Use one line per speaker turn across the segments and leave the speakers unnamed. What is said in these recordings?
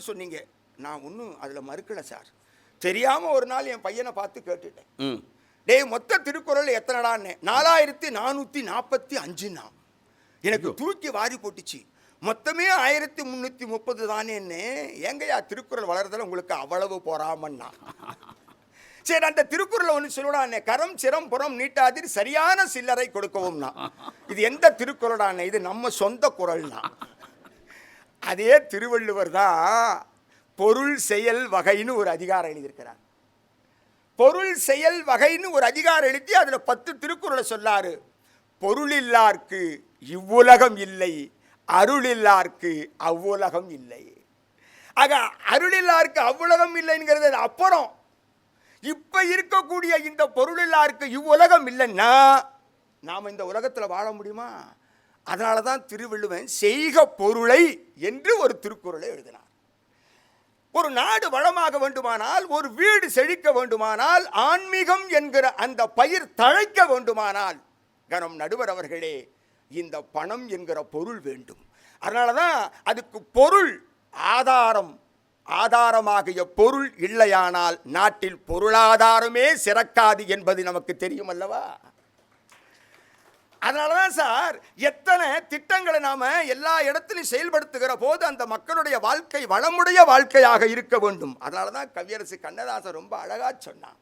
திருக்குறள்னு சொன்னீங்க. நான் ஒன்றும் அதில் மறுக்கலை சார். தெரியாமல் ஒரு நாள் என் பையனை பார்த்து கேட்டுட்டேன். டேய், மொத்த திருக்குறள் எத்தனைடான்னு. 4445. எனக்கு தூக்கி வாரி போட்டுச்சு. மொத்தமே 1330 தானேன்னு. எங்கயா திருக்குறள் வளர்றதுல உங்களுக்கு அவ்வளவு போறாமன்னா? சரி, அந்த திருக்குறள் ஒன்று சொல்லுடானே, கரம் சிரம் புறம் நீட்டாதிர் சரியான சில்லறை கொடுக்கவும்னா. இது எந்த திருக்குறளானே? இது நம்ம சொந்த குறள்னா. அதே திருவள்ளுவர் தான் பொருள் செயல் வகைன்னு ஒரு அதிகாரம் எழுதியிருக்கிறார். பொருள் செயல் வகைன்னு ஒரு அதிகாரம் எழுதி அதில் 10 திருக்குறளை சொல்லாரு. பொருளில்லார்க்கு இவ்வுலகம் இல்லை, அருளில்லார்க்கு அவ்வுலகம் இல்லை. ஆக அருளில்லார்க்கு அவ்வுலகம் இல்லைங்கிறது அப்புறம். இப்ப இருக்கக்கூடிய இந்த பொருளில்லார்க்கு இவ்வுலகம் இல்லைன்னா நாம் இந்த உலகத்தில் வாழ முடியுமா? அதனால தான் திருவள்ளுவன் செய்க பொருளை என்று ஒரு திருக்குறளை எழுதினார். ஒரு நாடு வளமாக வேண்டுமானால், ஒரு வீடு செழிக்க வேண்டுமானால், ஆன்மீகம் என்கிற அந்த பயிர் தழைக்க வேண்டுமானால், கனம் நடுவர் அவர்களே, இந்த பணம் என்கிற பொருள் வேண்டும். அதனால தான் அதுக்கு பொருள் ஆதாரம். ஆதாரமாகிய பொருள் இல்லையானால் நாட்டில் பொருளாதாரமே சிறக்காது என்பது நமக்கு தெரியும் அல்லவா? அதனால தான் சார் எத்தனை திட்டங்களை நாம் எல்லா இடத்திலும் செயல்படுத்துகிற போது அந்த மக்களுடைய வாழ்க்கை வளமுடைய வாழ்க்கையாக இருக்க வேண்டும். அதனால தான் கவியரசு கண்ணதாசன் ரொம்ப அழகாக சொன்னான்,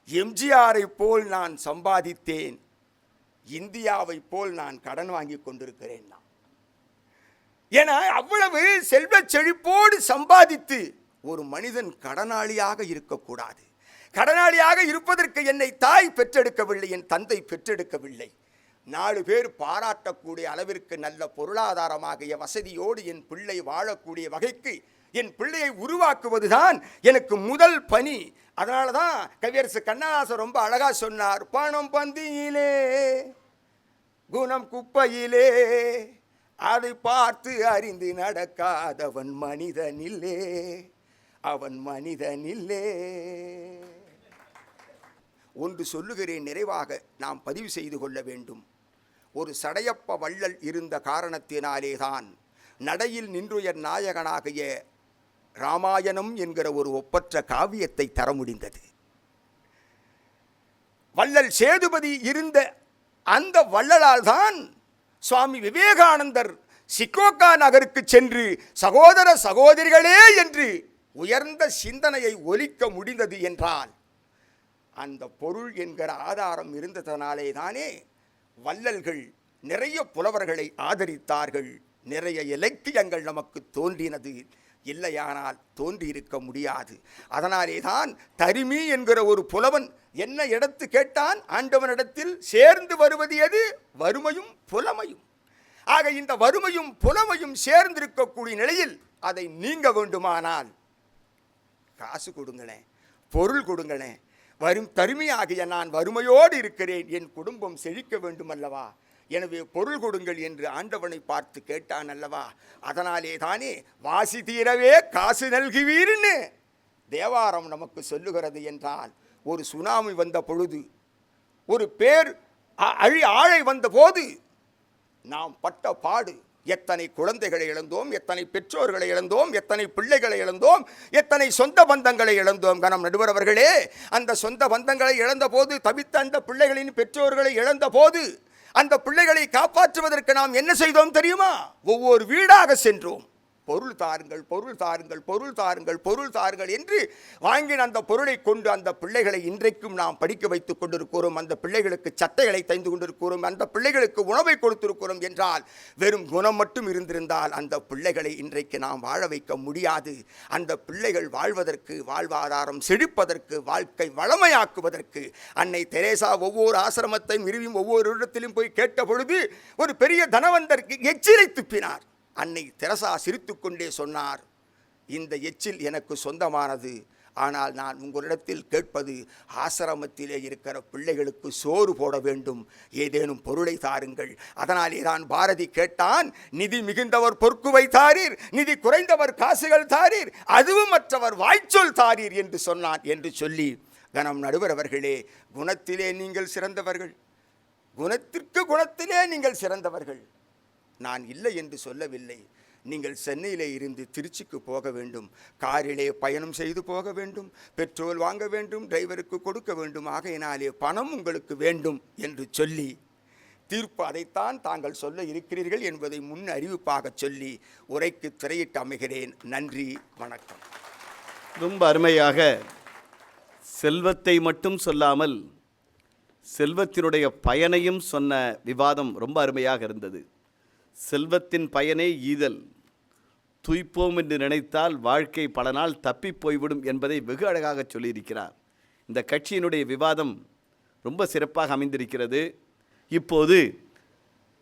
எம்ஜிஆரை போல் நான் சம்பாதித்தேன், இந்தியாவை போல் நான் கடன் வாங்கி கொண்டிருக்கிறேன். ஏன்னா அவ்வளவு செல்வ செழிப்போடு சம்பாதித்து ஒரு மனிதன் கடனாளியாக இருக்கக்கூடாது. கடனாளியாக இருப்பதற்கு என்னை தாய் பெற்றெடுக்கவில்லை, என் தந்தை பெற்றெடுக்கவில்லை. 4 பேர் பாராட்டக்கூடிய அளவிற்கு நல்ல பொருளாதாரமாகிய வசதியோடு என் பிள்ளை வாழக்கூடிய வகைக்கு என் பிள்ளையை உருவாக்குவதுதான் எனக்கு முதல் பணி. அதனால தான் கவியரசு கண்ணதாசன் ரொம்ப அழகா சொன்னார், பணம் பந்தியிலே குணம் குப்பையிலே அதை பார்த்து அறிந்து நடக்காதவன் மனிதனில்லே, அவன் மனிதனில்லே. ஒன்று சொல்லுகிறேன், நிறைவாக நாம் பதிவு செய்து கொள்ள வேண்டும். ஒரு சடையப்ப வள்ளல் இருந்த காரணத்தினாலேதான் நடையில் நின்றுயர் நாயகனாகிய ராமாயணம் என்கிற ஒரு ஒப்பற்ற காவியத்தை தர முடிந்தது. வள்ளல் சேதுபதி இருந்த அந்த வள்ளலால் தான் சுவாமி விவேகானந்தர் சிக்கோகா நகருக்கு சென்று சகோதர சகோதரிகளே என்று உயர்ந்த சிந்தனையை ஒலிக்க முடிந்தது என்றால் அந்த பொருள் என்கிற ஆதாரம் இருந்ததனாலே தானே வள்ளல்கள் நிறைய புலவர்களை ஆதரித்தார்கள், நிறைய இலக்கியங்கள் நமக்கு தோன்றினது. இல்லையானால் தோன்றியிருக்க முடியாது. அதனாலே தான் தருமி என்கிற ஒரு புலவன் என்ன இடத்து கேட்டான், ஆண்டவனிடத்தில் சேர்ந்து வருவது எது? வறுமையும் புலமையும். ஆக இந்த வறுமையும் புலமையும் சேர்ந்திருக்கக்கூடிய நிலையில் அதை நீங்க வேண்டுமானால் காசு கொடுங்களேன், பொருள் கொடுங்களேன். தருமையாகிய நான் வறுமையோடு இருக்கிறேன், என் குடும்பம் செழிக்க வேண்டும் அல்லவா, எனவே பொருள் கொடுங்கள் என்று ஆண்டவனை பார்த்து கேட்டான் அல்லவா. அதனாலே தானே வாசி தீரவே காசு நல்குவீர்னு தேவாரம் நமக்கு சொல்லுகிறது. என்றால் ஒரு சுனாமி வந்த பொழுது, ஒரு பேர் ஆழை வந்த போது நாம் பட்ட பாடு, எத்தனை குழந்தைகளை இழந்தோம், எத்தனை பெற்றோர்களை இழந்தோம், எத்தனை பிள்ளைகளை இழந்தோம், எத்தனை சொந்த பந்தங்களை இழந்தோம். கனம் நடுவர் அவர்களே, அந்த சொந்த பந்தங்களை இழந்த போது, தவித்த அந்த பிள்ளைகளின் பெற்றோர்களை இழந்த போது, அந்த பிள்ளைகளை காப்பாற்றுவதற்கு நாம் என்ன செய்தோம் தெரியுமா? ஒவ்வொரு வீடாக சென்றோம். பொருள் தாருங்கள், பொருள் தாருங்கள், பொருள் தாருங்கள், பொருள் தாருங்கள் என்று வாங்கின அந்த பொருளை கொண்டு அந்த பிள்ளைகளை இன்றைக்கும் நாம் படிக்க வைத்துக் கொண்டிருக்கிறோம். அந்த பிள்ளைகளுக்கு சட்டைகளை தைந்து கொண்டிருக்கிறோம், அந்த பிள்ளைகளுக்கு உணவை கொடுத்திருக்கிறோம். என்றால் வெறும் குணம் மட்டும் இருந்திருந்தால் அந்த பிள்ளைகளை இன்றைக்கு நாம் வாழ வைக்க முடியாது. அந்த பிள்ளைகள் வாழ்வதற்கு, வாழ்வாதாரம் செழிப்பதற்கு, வாழ்க்கை வளமையாக்குவதற்கு அன்னை தெரேசா ஒவ்வொரு ஆசிரமத்தையும் நிறுவி ஒவ்வொரு இடத்திலும் போய் கேட்ட பொழுது ஒரு பெரிய தனவந்தருக்கு எச்சிலை துப்பினார். அன்னை தெரசா சிரித்துக்கொண்டே சொன்னார், இந்த எச்சில் எனக்கு சொந்தமானது, ஆனால் நான் உங்களிடத்தில் கேட்பது ஆசிரமத்திலே இருக்கிற பிள்ளைகளுக்கு சோறு போட வேண்டும், ஏதேனும் பொருளை தாருங்கள். அதனாலே தான் பாரதி கேட்டான், நிதி மிகுந்தவர் பொற்குவை தாரீர், நிதி குறைந்தவர் காசுகள் தாரீர், அதுவும் மற்றவர் வாய்ச்சொல் தாரீர் என்று சொன்னான். என்று சொல்லி கனம் நடுவர் அவர்களே, குணத்திலே நீங்கள் சிறந்தவர்கள், குணத்திற்கு குணத்திலே நீங்கள் சிறந்தவர்கள். நான் இல்லை என்று சொல்லவில்லை. நீங்கள் சென்னையிலே இருந்து திருச்சிக்கு போக வேண்டும், காரிலே பயணம் செய்து போக வேண்டும், பெட்ரோல் வாங்க வேண்டும், டிரைவருக்கு கொடுக்க வேண்டும், ஆகையினாலே பணம் உங்களுக்கு வேண்டும் என்று சொல்லி தீர்ப்பு அதைத்தான் தாங்கள் சொல்ல இருக்கிறீர்கள் என்பதை முன் அறிவிப்பாக சொல்லி உரைக்கு திரையிட்டு அமைகிறேன். நன்றி, வணக்கம்.
ரொம்ப அருமையாக செல்வத்தை மட்டும் சொல்லாமல் செல்வத்தினுடைய பயனையும் சொன்ன விவாதம் ரொம்ப அருமையாக இருந்தது. செல்வத்தின் பயனே ஈதல், துய்ப்போம் என்று நினைத்தால் வாழ்க்கை பல நாள் தப்பி போய்விடும் என்பதை வெகு அழகாக சொல்லியிருக்கிறார். இந்த கட்சியினுடைய விவாதம் ரொம்ப சிறப்பாக அமைந்திருக்கிறது. இப்போது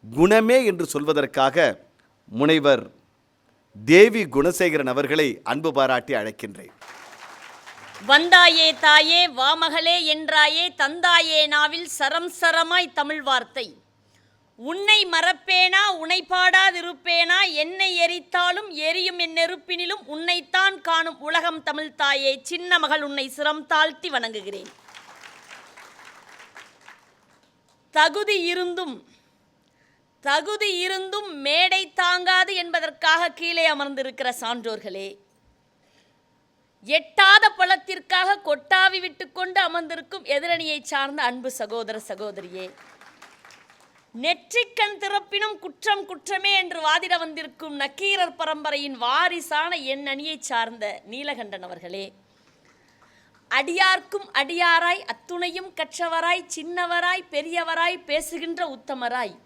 குணமே என்று சொல்வதற்காக முனைவர் தேவி குணசேகரன் அவர்களை அன்பு பாராட்டி அழைக்கின்றேன்.
வந்தாயே தாயே வாமகளே என்றாயே தந்தாயே நாவில் சரம் சரமாய் தமிழ் வார்த்தை. உன்னை மறப்பேனா உன்னை பாடாதிருப்பேனா, என்னை எரித்தாலும் எரியும் என் நெருப்பினிலும் உன்னைத்தான் காணும் உலகம் தமிழ் தாயே. சின்ன மகள் உன்னை சிரம் தாழ்த்தி வணங்குகிறேன். தகுதி இருந்தும் மேடை தாங்காது என்பதற்காக கீழே அமர்ந்திருக்கிற சான்றோர்களே, எட்டாத பழத்திற்காக கொட்டாவி விட்டுக்கொண்டு அமர்ந்திருக்கும் எதிரணியை சார்ந்த அன்பு சகோதர சகோதரியே, நெற்றிக்கண் திறப்பினும் குற்றம் குற்றமே என்று வாதிட வந்திருக்கும் நக்கீரர் பரம்பரையின் வாரிசான என் அணியை சார்ந்த நீலகண்டன் அவர்களே, அடியார்க்கும் அடியாராய் அத்துணையும் கற்றவராய் சின்னவராய் பெரியவராய் பேசுகின்ற உத்தமராய்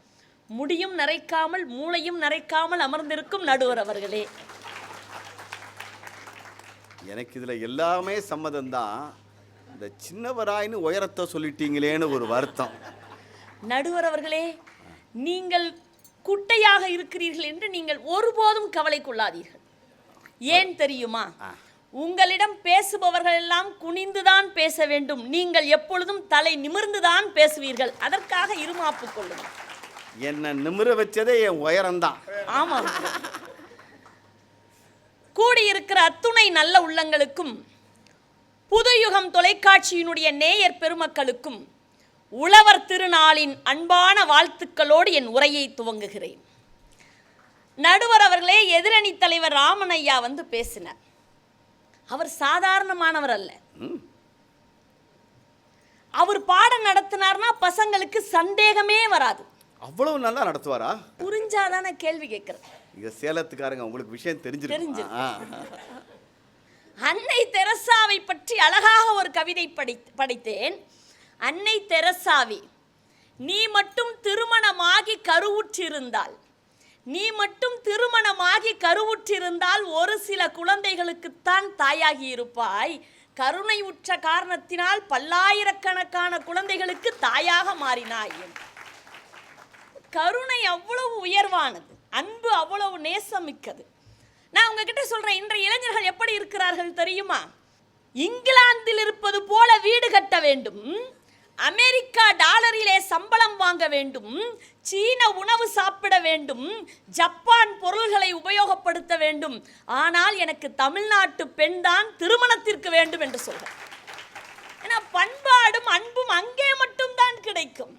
முடியும் நரைக்காமல் மூளையும் நரைக்காமல் அமர்ந்திருக்கும் நடுவர் அவர்களே,
எனக்கு இதில் எல்லாமே சம்மதம்தான். இந்த சின்னவராயின்னு உயரத்தை சொல்லிட்டீங்களேன்னு ஒரு வருத்தம்.
நடுவர் அவர்களே, நீங்கள் குட்டையாக இருக்கிறீர்கள் என்று நீங்கள் ஒருபோதும் கவலை கொள்ளாதீர்கள். ஏன் தெரியுமா? உங்களிடம் பேசுபவர்கள் எல்லாம் குனிந்துதான் பேச வேண்டும். நீங்கள் எப்பொழுதும் தலை நிமிர்ந்துதான் பேசுவீர்கள். அதற்காக இருமாப்பு கொள்ளுங்கள்.
என்ன நிமிர வச்சதே என் உயரம்தான்.
ஆமாம். கூடியிருக்கிற அத்துணை நல்ல உள்ளங்களுக்கும் புதுயுகம் தொலைக்காட்சியினுடைய நேயர் பெருமக்களுக்கும் உழவர் திருநாளின் அன்பான வாழ்த்துக்களோடு என் உரையை துவங்குகிறேன். நடுவர் அவர்களே, எதிரணி தலைவர் ராமனையா வந்து பேசினார். அவர் சாதாரணமானவர் அல்ல. அவர் பாடம் நடத்தினார்னா பசங்களுக்கு சந்தேகமே வராது.
அவ்வளவு நல்லா நடத்துவாரா?
புரிஞ்சாதான கேள்வி கேட்கறது.
இங்க சேலத்துக்காரங்க உங்களுக்கு விஷயம் தெரிஞ்சிருக்கு.
அன்னை தெரசாவை பற்றி அழகாக ஒரு கவிதை படித்தேன். அன்னை தெரசாவி, நீ மட்டும் திருமணமாகி கருவுற்றிருந்தால் ஒரு சில குழந்தைகளுக்குத்தான் தாயாகி இருப்பாய். கருணை உற்ற காரணத்தினால் பல்லாயிரக்கணக்கான குழந்தைகளுக்கு தாயாக மாறினாய். கருணை அவ்வளவு உயர்வானது, அன்பு அவ்வளவு நேசமிக்கது. நான் உங்ககிட்ட சொல்றேன், இன்றைய இளைஞர்கள் எப்படி இருக்கிறார்கள் தெரியுமா? இங்கிலாந்தில் இருப்பது போல வீடு கட்ட வேண்டும், அமெரிக்கா டாலரிலே சம்பளம் வாங்க வேண்டும், சீன உணவு சாப்பிட வேண்டும், ஜப்பான் பொருள்களை உபயோகப்படுத்த வேண்டும், ஆனால் எனக்கு தமிழ்நாட்டு பெண் தான் திருமணத்திற்கு வேண்டும் என்று சொல்றேன். ஏன்னா பண்பாடும் அன்பும் அங்கே மட்டும்தான் கிடைக்கும்.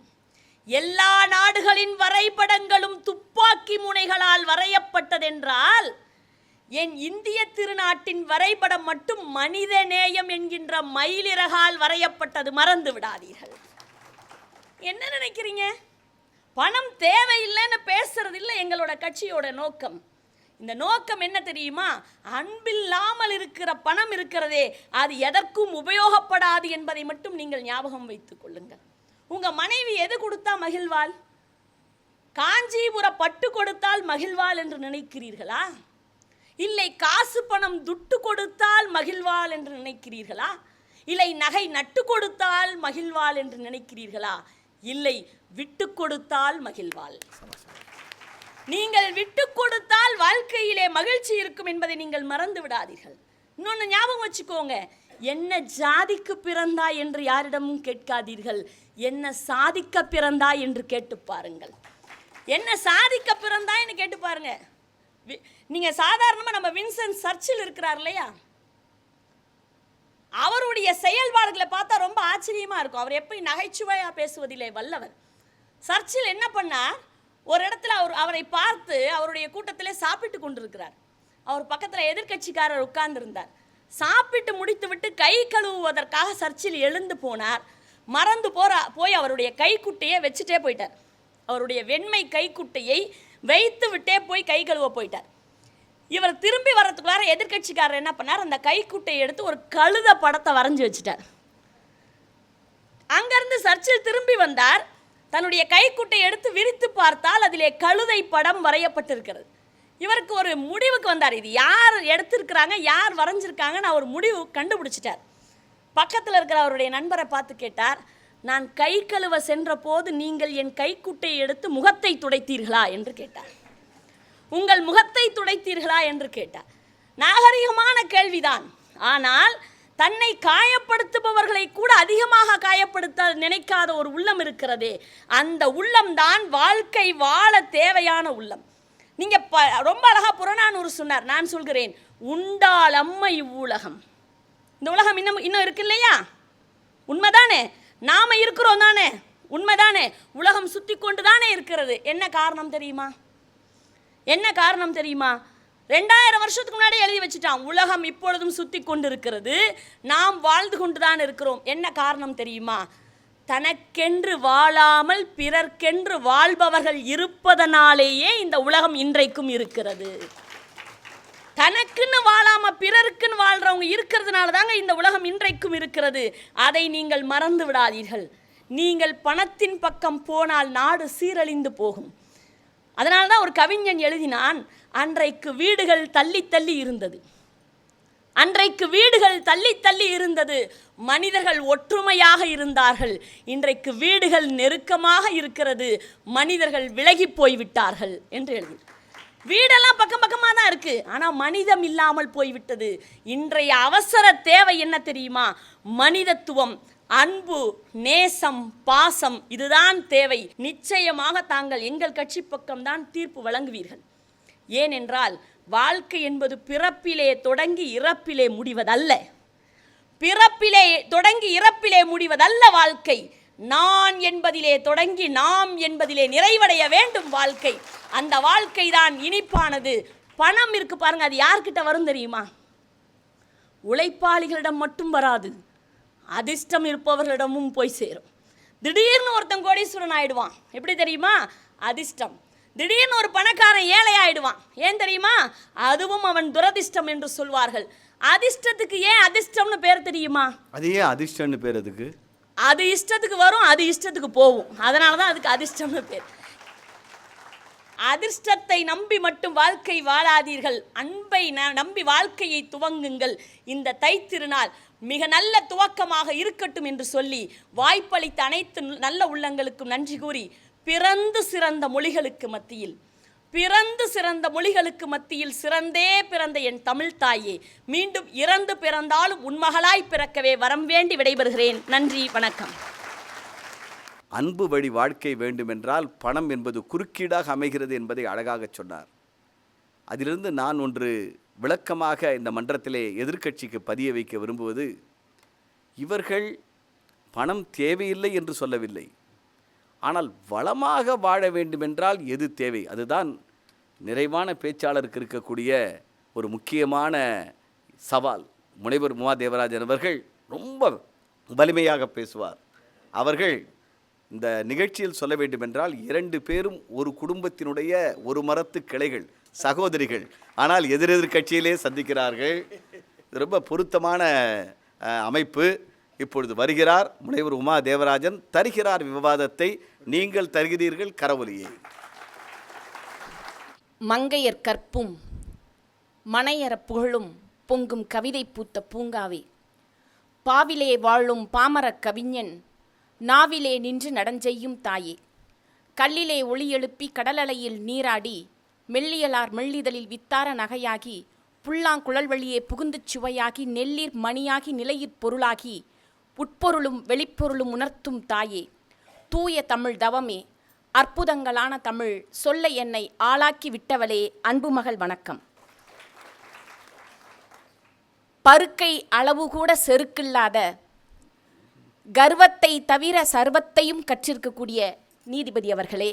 எல்லா நாடுகளின் வரைபடங்களும் துப்பாக்கி முனைகளால் வரையப்பட்டதென்றால் என் இந்திய திருநாட்டின் வரைபடம் மட்டும் மனித நேயம் என்கின்ற மயிலிறகால் வரையப்பட்டது. மறந்து விடாதீர்கள். என்ன நினைக்கிறீங்க? பணம் தேவையில்லைன்னு பேசுறது இல்லை எங்களோட கட்சியோட நோக்கம். இந்த நோக்கம் என்ன தெரியுமா? அன்பில்லாமல் இருக்கிற பணம் இருக்கிறதே, அது எதற்கும் உபயோகப்படாது என்பதை மட்டும் நீங்கள் ஞாபகம் வைத்துக் கொள்ளுங்கள். உங்க மனைவி எது கொடுத்தா மகிழ்வாள்? காஞ்சிபுர பட்டு கொடுத்தால் மகிழ்வாள் என்று நினைக்கிறீர்களா? இல்லை காசு பணம் துட்டு கொடுத்தால் மகிழ்வாள் என்று நினைக்கிறீர்களா? இல்லை நகை நட்டு கொடுத்தால் மகிழ்வாள் என்று நினைக்கிறீர்களா? இல்லை, விட்டு கொடுத்தால் மகிழ்வாள். நீங்கள் விட்டு கொடுத்தால் வாழ்க்கையிலே மகிழ்ச்சி இருக்கும் என்பதை நீங்கள் மறந்து விடாதீர்கள். இன்னொன்று ஞாபகம் வச்சுக்கோங்க, என்ன ஜாதிக்கு பிறந்தாய் என்று யாரிடமும் கேட்காதீர்கள், என்ன சாதிக்க பிறந்தாய் என்று கேட்டு பாருங்கள். என்ன சாதிக்க பிறந்தாய்ன்னு கேட்டு பாருங்க. நீங்க சாதாரணமாக நம்ம வின்சென்ட் சர்ச்சில் இருக்கிறார் இல்லையா, அவருடைய செயல்பாடுகளை பார்த்தா ரொம்ப ஆச்சரியமா இருக்கும். அவர் எப்படி நகைச்சுவையா பேசுவதிலே வல்லவர். சர்ச்சில் என்ன பண்ணார்? ஒரு இடத்துல அவரை பார்த்து அவருடைய கூட்டத்திலே சாப்பிட்டு கொண்டிருக்கிறார். அவர் பக்கத்தில் எதிர்க்கட்சிக்காரர் உட்கார்ந்திருந்தார். சாப்பிட்டு முடித்துவிட்டு கை கழுவுவதற்காக சர்ச்சில் எழுந்து போனார். மறந்து போய் அவருடைய கைக்குட்டையை வச்சுட்டே போயிட்டார். அவருடைய வெண்மை கைக்குட்டையை வைத்து விட்டே போய் கை கழுவ போயிட்டார். இவர் திரும்பி வர்றதுக்குள்ளார எதிர்க்கட்சிக்காரர் என்ன பண்ணார், அந்த கைக்குட்டையை எடுத்து ஒரு கழுத படத்தை வரைஞ்சி வச்சுட்டார். அங்கிருந்து சர்ச்சில் திரும்பி வந்தார். தன்னுடைய கைக்குட்டையை எடுத்து விரித்து பார்த்தால் அதிலே கழுதை படம் வரையப்பட்டிருக்கிறது. இவருக்கு ஒரு முடிவுக்கு வந்தார், இது யார் எடுத்திருக்கிறாங்க, யார் வரைஞ்சிருக்காங்கன்னு அவர் முடிவு கண்டுபிடிச்சிட்டார். பக்கத்தில் இருக்கிற அவருடைய நண்பரை பார்த்து கேட்டார், நான் கை கழுவ சென்ற போது நீங்கள் என் கைக்குட்டையை எடுத்து முகத்தை துடைத்தீர்களா என்று கேட்டார். உங்கள் முகத்தை துடைத்தீர்களா என்று கேட்டார். நாகரிகமான கேள்விதான். ஆனால் தன்னை காயப்படுத்துபவர்களை கூட அதிகமாக காயப்படுத்த நினைக்காத ஒரு உள்ளம் இருக்கிறதே, அந்த உள்ளம்தான் வாழ்க்கை வாழ தேவையான உள்ளம். நீங்க ரொம்ப அழகா புறநானூறு சொன்னார். நான் சொல்கிறேன், உண்டால் அம்மை இவ்வுலகம். இந்த உலகம் இன்னும் இருக்கு இல்லையா? உண்மைதானே? நாம இருக்கிறோம் தானே? உண்மைதானே? உலகம் சுத்தி கொண்டு தானே இருக்கிறது. என்ன காரணம் தெரியுமா? என்ன காரணம் தெரியுமா? 2000 வருஷத்துக்கு முன்னாடி எழுதி வச்சுட்டான், உலகம் இப்பொழுதும் சுத்தி கொண்டு இருக்கிறது, நாம் வாழ்ந்து கொண்டுதான் இருக்கிறோம். என்ன காரணம் தெரியுமா? தனக்கென்று வாழாமல் பிறர்க்கென்று வாழ்பவர்கள் இருப்பதனாலேயே இந்த உலகம் இன்றைக்கும் இருக்கிறது. தனக்குன்னு வாழாம பிறருக்குன்னு வாழ்றவங்க இருக்கிறதுனால தாங்க இந்த உலகம் இன்றைக்கும் இருக்கிறது. அதை நீங்கள் மறந்து விடாதீர்கள். நீங்கள் பணத்தின் பக்கம் போனால் நாடு சீரழிந்து போகும். அதனால தான் ஒரு கவிஞன் எழுதினான், அன்றைக்கு வீடுகள் தள்ளி தள்ளி இருந்தது, அன்றைக்கு வீடுகள் தள்ளி தள்ளி இருந்தது, மனிதர்கள் ஒற்றுமையாக இருந்தார்கள். இன்றைக்கு வீடுகள் நெருக்கமாக இருக்கிறது, மனிதர்கள் விலகி போய்விட்டார்கள் என்று எழுதினார். வீடெல்லாம் பக்கம் பக்கமாக தான் இருக்கு, ஆனால் மனிதம் இல்லாமல் போய்விட்டது. இன்றைய அவசர தேவை என்ன தெரியுமா? மனிதத்துவம், அன்பு, நேசம், பாசம், இதுதான் தேவை. நிச்சயமாக தாங்கள் எங்கள் கட்சி பக்கம்தான் தீர்ப்பு வழங்குவீர்கள். ஏனென்றால் வாழ்க்கை என்பது பிறப்பிலே தொடங்கி இறப்பிலே முடிவதல்ல. பிறப்பிலே தொடங்கி இறப்பிலே முடிவதல்ல வாழ்க்கை. நான் என்பதிலே தொடங்கி நாம் என்பதிலே நிறைவடைய வேண்டும் வாழ்க்கை. அந்த வாழ்க்கை தான் இனிப்பானது. பணம் இருக்கு பாருங்க, அது யார்கிட்ட வரும் தெரியுமா? உழைப்பாளிகளிடம் மட்டும் வராது, அதிர்ஷ்டம் இருப்பவர்களிடமும் போய் சேரும். திடீர்னு ஒருத்தன் கோடீஸ்வரன் ஆயிடுவான். எப்படி தெரியுமா? அதிர்ஷ்டம். திடீர்னு ஒரு பணக்காரன் ஏழை ஆயிடுவான். ஏன் தெரியுமா? அதுவும் அவன் துரதிர்ஷ்டம் என்று சொல்வார்கள். அதிர்ஷ்டத்துக்கு ஏன் அதிர்ஷ்டம்னு பேர் தெரியுமா?
அது ஏன் அதிர்ஷ்டம்னு பேர்? அதுக்கு
அது இஷ்டத்துக்கு வரும், அது இஷ்டத்துக்கு போகும். அதனால தான் அதுக்கு அதிர்ஷ்டம்னு பேர். அதிர்ஷ்டத்தை நம்பி மட்டும் வாழ்க்கை வாழாதீர்கள், அன்பை நம்பி வாழ்க்கையை துவங்குங்கள். இந்த தைத்திருநாள் மிக நல்ல துவக்கமாக இருக்கட்டும் என்று சொல்லி வாய்ப்பளித்த அனைத்து நல்ல உள்ளங்களுக்கும் நன்றி கூறி, பிறந்து சிறந்த மொழிகளுக்கு மத்தியில் சிறந்தே பிறந்த என் தமிழ் தாயே, மீண்டும் இறந்து பிறந்தாலும் உன்மகளாய் பிறக்கவே வரம் வேண்டி விடைபெறுகிறேன். நன்றி, வணக்கம்.
அன்பு வழி வாழ்க்கை வேண்டுமென்றால் பணம் என்பது குறுக்கீடாக அமைகிறது என்பதை அழகாக சொன்னார். அதிலிருந்து நான் ஒன்று விளக்கமாக இந்த மன்றத்திலே எதிர்க்கட்சிக்கு பதிய வைக்க விரும்புவது, இவர்கள் பணம் தேவையில்லை என்று சொல்லவில்லை, ஆனால் வளமாக வாழ வேண்டுமென்றால் எது தேவை? அதுதான் நிறைவான பேச்சாளருக்கு இருக்கக்கூடிய ஒரு முக்கியமான சவால். முனைவர் உமா தேவராஜன் அவர்கள் ரொம்ப வலிமையாக பேசுவார். அவர்கள் இந்த நிகழ்ச்சியில் சொல்ல வேண்டுமென்றால் 2 பேரும் ஒரு குடும்பத்தினுடைய ஒரு மரத்து கிளைகள், சகோதரிகள், ஆனால் எதிரெதிர் கட்சியிலே சந்திக்கிறார்கள். இது ரொம்ப பொருத்தமான அமைப்பு. இப்பொழுது வருகிறார் முனைவர் உமா தேவராஜன், தருகிறார் விவாதத்தை. நீங்கள் தருகிறீர்கள் கரவொலியை.
மங்கையர் கற்பும் மனையற புகழும் பொங்கும் கவிதை பூத்த பூங்காவே, பாவிலே வாழும் பாமரக் கவிஞன் நாவிலே நின்று நடஞ்செய்யும் தாயே, கல்லிலே ஒளி எழுப்பி கடலலையில் நீராடி மெல்லியலார் மெல்லிதழில் வித்தார நகையாகி புல்லாங்குழல் வழியே புகுந்து சுவையாகி நெல்லீர் மணியாகி நிலையிற் பொருளாகி உட்பொருளும் வெளிப்பொருளும் உணர்த்தும் தாயே, தூய தமிழ் தவமே, அற்புதங்களான தமிழ் சொல்ல என்னை ஆளாக்கி விட்டவளே, அன்பு மகள் வணக்கம். பருக்கை அளவு கூட செருக்கில்லாத, கர்வத்தை தவிர சர்வத்தையும் கற்றிருக்கக்கூடிய நீதிபதி அவர்களே,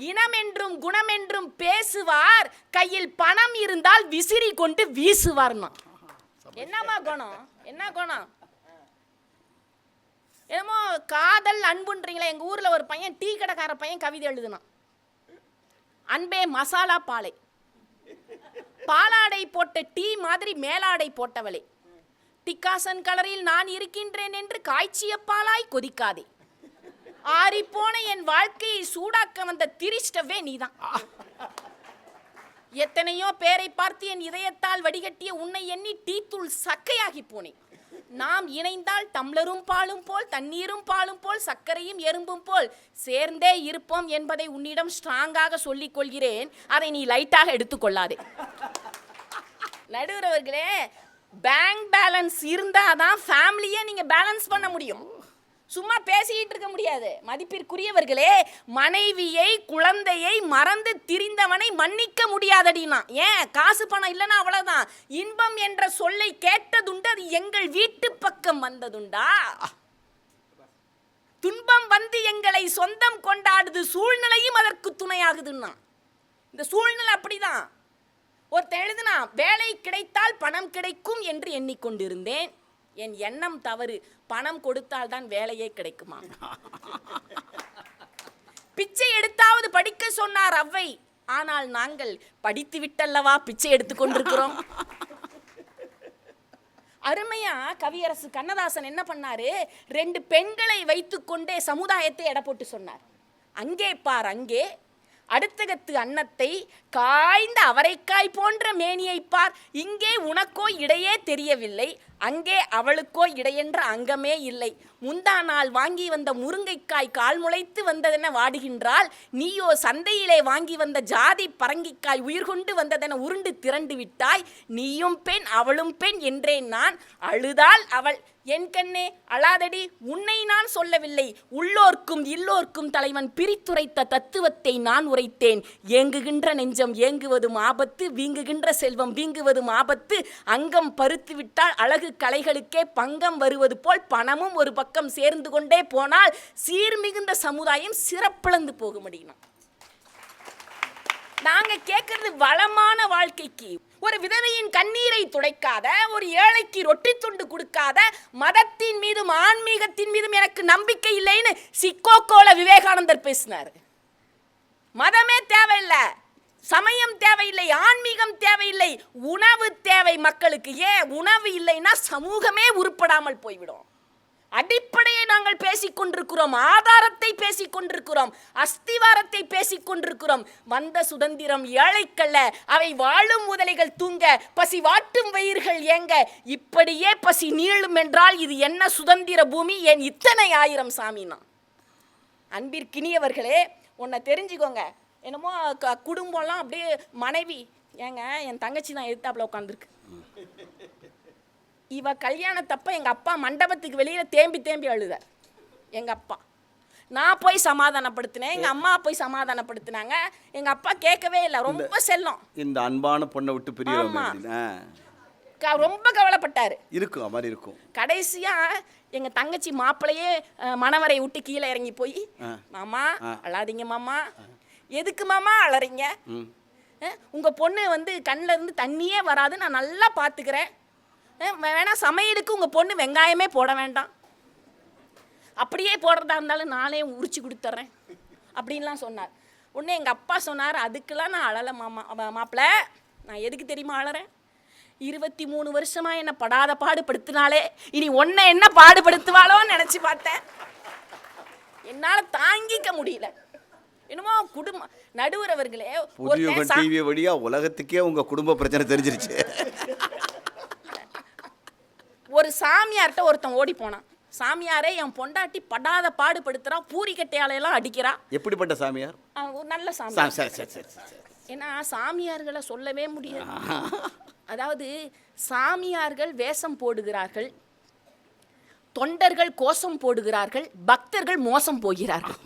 இனம் என்றும் குணம் என்றும் பேசுவார், கையில் பணம் இருந்தால் விசிறி கொண்டு வீசுவார்னா. என்னமா குணம், என்ன குணம்? என்னமோ காதல் அன்புன்றீங்களா? எங்க ஊர்ல ஒரு பையன், டீ கடைக்கார பையன் கவிதை எழுதுனான். அன்பே மசாலா பாலை, பாலாடை போட்ட டீ மாதிரி மேலாடை போட்டவளே, டிக்காசன் கலரில் நான் இருக்கின்றேன் என்று காய்ச்சிய பாலாய் கொதிக்காதே, ஆறிப்போன என் வாழ்க்கையை சூடாக்க வந்த திரிஷ்டவே நீதான். எத்தனையோ பேரை பார்த்து என் இதயத்தால் வடிகட்டிய உன்னை எண்ணி டீத்தூள் சக்கையாகி போனேன். நாம் இணைந்தால் டம்ளரும் பாலும் போல், தண்ணீரும் பாலும் போல், சர்க்கரையும் எறும்பும் போல் சேர்ந்தே இருப்போம் என்பதை உன்னிடம் ஸ்ட்ராங்காக சொல்லிக் கொள்கிறேன். அதை நீ லைட்டாக எடுத்துக்கொள்ளாதே. நடுவர்களே, பேங்க் பேலன்ஸ் இருந்தாதான் ஃபேமிலியை நீங்க பேலன்ஸ் பண்ண முடியும். சும்மா பேசிக்கிட்டு இருக்க முடியாது. மதிப்பிற்குரியவர்களே, மனைவியை குழந்தையை மறந்து திரிந்தவனை மன்னிக்க முடியாதடினா. ஏன்? காசு பணம் இல்லைன்னா அவ்வளவுதான். இன்பம் என்ற சொல்லை கேட்டதுண்டு, அது எங்கள் வீட்டு பக்கம் வந்ததுண்டா? துன்பம் வந்து எங்களை சொந்தம் கொண்டாடுது, சூழ்நிலையும் அதற்கு துணையாகுதுன்னா. இந்த சூழ்நிலை அப்படிதான். ஒருத்தன் எழுதுனா, வேலை கிடைத்தால் பணம் கிடைக்கும் என்று எண்ணிக்கொண்டிருந்தேன். என் எண்ணம் தவறு, பணம் கொடுத்தால் தான் வேலையே கிடைக்குமா? பிச்சை எடுத்தாவது படிக்க சொன்னார் அவ்வை, ஆனால் நாங்கள் படித்து விட்டல்லவா பிச்சை எடுத்துக்கொண்டிருக்கிறோம். அருமையா கவியரசு கண்ணதாசன் என்ன பண்ணாரு? 2 பெண்களை வைத்துக்கொண்டே சமுதாயத்தை எடை போட்டு சொன்னார். அங்கே பார் அங்கே அடுத்தகத்து அன்னத்தை, காய்ந்த அவரைக்காய் போன்ற மேனியை பார், இங்கே உனக்கோ இடையே தெரியவில்லை, அங்கே அவளுக்கோ இடையென்ற அங்கமே இல்லை. முந்தா நாள் வாங்கி வந்த முருங்கைக்காய் கால் முளைத்து வந்ததென வாடுகின்றாள், நீயோ சந்தையிலே வாங்கி வந்த ஜாதி பரங்கிக்காய் உயிர் கொண்டு வந்ததென உருண்டு திரண்டு விட்டாய். நீயும் பெண் அவளும் பெண் என்றேன் நான், அழுதாள் அவள். என் கண்ணே அழாதடி, உன்னை நான் சொல்லவில்லை, உள்ளோர்க்கும் இல்லோர்க்கும் தலைவன் பிரித்துரைத்த தத்துவத்தை நான் உரைத்தேன். ஏங்குகின்ற நெஞ்சம் ஏங்குவதும் ஆபத்து, வீங்குகின்ற செல்வம் வீங்குவதும் ஆபத்து, அங்கம் பருத்து விட்டால் அழகு கலைகளுக்கே பங்கம் வருவது போல் பணமும் ஒரு பக்கம் சேர்ந்து கொண்டே போனால் சீர்மிகுந்த சமுதாயம் சிறப்பிழந்து போக முடியும். நாங்க கேட்கறது வளமான வாழ்க்கைக்கு, ஒரு விதவையின் கண்ணீரை துடைக்காத, ஒரு ஏழைக்கு ரொட்டி துண்டு கொடுக்காத, மதத்தின் மீதும் ஆன்மீகத்தின் மீதும் எனக்கு நம்பிக்கை இல்லைன்னு சிக்கோகோல விவேகானந்தர் பேசினார். மதமே தேவையில்லை, சமயம் தேவையில்லை, ஆன்மீகம் தேவையில்லை, உணவு தேவை மக்களுக்கு. ஏன்? உணவு இல்லைன்னா சமூகமே உருப்படாமல் போய்விடும். அடிப்படையை நாங்கள் பேசிக்கொண்டிருக்கிறோம், ஆதாரத்தை பேசிக்கொண்டிருக்கிறோம், அஸ்திவாரத்தை பேசிக்கொண்டிருக்கிறோம். வந்த சுதந்திரம் ஏழைக்கல்ல, அவை வாழும் முதலைகள் தூங்க, பசி வாட்டும் வயிர்கள் ஏங்க, இப்படியே பசி நீளும் என்றால் இது என்ன சுதந்திர பூமி? ஏன் இத்தனை ஆயிரம் சாமினா? அன்பிற்கினியவர்களே, உன்னை தெரிஞ்சுக்கோங்க. என்னமோ குடும்பம்லாம் அப்படியே மனைவி, ஏங்க என் தங்கச்சி தான் எதிர்த்தாப்புல உட்காந்துருக்கு. இவ கல்யாணத்தப்ப எங்கள் அப்பா மண்டபத்துக்கு வெளியில் தேம்பி தேம்பி அழுதார். எங்கள் அப்பா, நான் போய் சமாதானப்படுத்தினேன், எங்கள் அம்மா போய் சமாதானப்படுத்தினாங்க. எங்கள் அப்பா கேட்கவே இல்லை, ரொம்ப செல்லம்.
இந்த அன்பான பொண்ணை விட்டு பிரிய
ரொம்ப கவலைப்பட்டார்.
இருக்கும் மாதிரி இருக்கும்.
கடைசியாக எங்கள் தங்கச்சி மாப்பிள்ளையே மணவரை விட்டு கீழே இறங்கி போய், மாமா அழாதீங்க மாமா. எதுக்கு மாமா அழறீங்க? உங்கள் பொண்ணு வந்து கண்ணில் இருந்து தண்ணியே வராது, நான் நல்லா பார்த்துக்கிறேன். வேணா சமையலுக்கு உங்கள் பொண்ணு வெங்காயமே போட வேண்டாம், அப்படியே போடுறதா இருந்தாலும் நானே உரிச்சு கொடுத்துட்றேன் அப்படின்லாம் சொன்னார். உடனே எங்கள் அப்பா சொன்னார், அதுக்கெல்லாம் நான் அழலை மாப்பிள்ள. நான் எதுக்கு தெரியுமா அழறேன்? 23 வருஷமா என்னை படாத பாடுபடுத்தினாலே, இனி ஒன்றை என்ன பாடுபடுத்துவாளோன்னு நினச்சி பார்த்தேன். என்னால் தாங்கிக்க முடியல. என்னமோ குடும்பம். நடுவர் அவர்களே,
டிவி வழியா உலகத்துக்கே உங்க குடும்ப பிரச்சனை தெரிஞ்சிருச்சு.
ஒரு சாமியார்கிட்ட ஒருத்தன் ஓடி போனான். சாமியாரே, என் பொண்டாட்டி படாத பாடுபடுத்துறா, பூரி கட்டையாலையெல்லாம் அடிக்கிறா.
எப்படிப்பட்ட சாமியார்?
நல்ல சாமியார். ஏன்னா சாமியார்களை சொல்லவே முடியாது. அதாவது சாமியார்கள் வேஷம் போடுகிறார்கள், தொண்டர்கள் கோஷம் போடுகிறார்கள், பக்தர்கள் மோசம் போகிறார்கள்.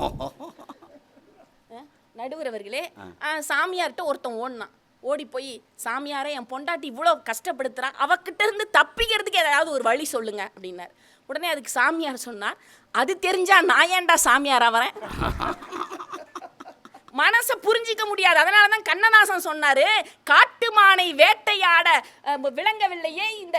நடுவர் அவர்களே, சாமியார்கிட்ட ஒருத்தன் ஓடினான். ஓடி போய், சாமியாரே என் பொண்டாட்டி இவ்வளோ கஷ்டப்படுத்துறா, அவகிட்ட இருந்து தப்பிக்கிறதுக்கு ஏதாவது ஒரு வழி சொல்லுங்க அப்படின்னார். உடனே அதுக்கு சாமியார் சொன்னார், அது தெரிஞ்சா நான் ஏன்டா சாமியாரா வரேன்? மனசை புரிஞ்சிக்க முடியாது. அதனால தான் கண்ணதாசன் சொன்னாரு, காட்டு மானை வேட்டையாட விளங்கவில்லையே, இந்த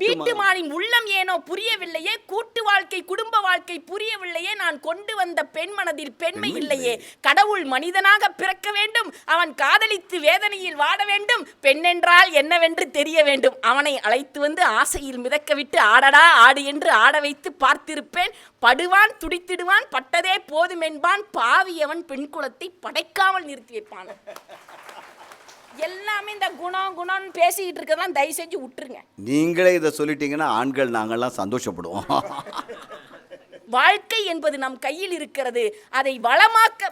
வீட்டு மானின் உள்ளம் ஏனோ புரியவில்லையே, கூட்டு வாழ்க்கை குடும்ப வாழ்க்கை புரியவில்லையே, நான் கொண்டு வந்த பெண் மனதில் பெண்மை இல்லையே, கடவுள் மனிதனாக பிறக்க வேண்டும், அவன் காதலித்து வேதனையில் வாட வேண்டும், பெண்ணென்றால் என்னவென்று தெரிய வேண்டும், அவனை அழைத்து வந்து ஆசையில் மிதக்க விட்டு ஆடடா ஆடு என்று ஆட வைத்து பார்த்திருப்பேன், படுவான் துடித்திடுவான் பட்டதே போதும் என்பான், பாவியவன் பெண் குலத்தை படைக்காமல் நிறுத்தி வைப்பான். எல்லாமே இந்த குணம் பேசிக்கிட்டு இருக்கதான் தயவு செஞ்சு விட்டுருங்க.
நீங்களே இதை சொல்லிட்டீங்கன்னா ஆண்கள் நாங்கள்லாம் சந்தோஷப்படுவோம்.
வாழ்க்கை என்பது நம் கையில் இருக்கிறது, அதை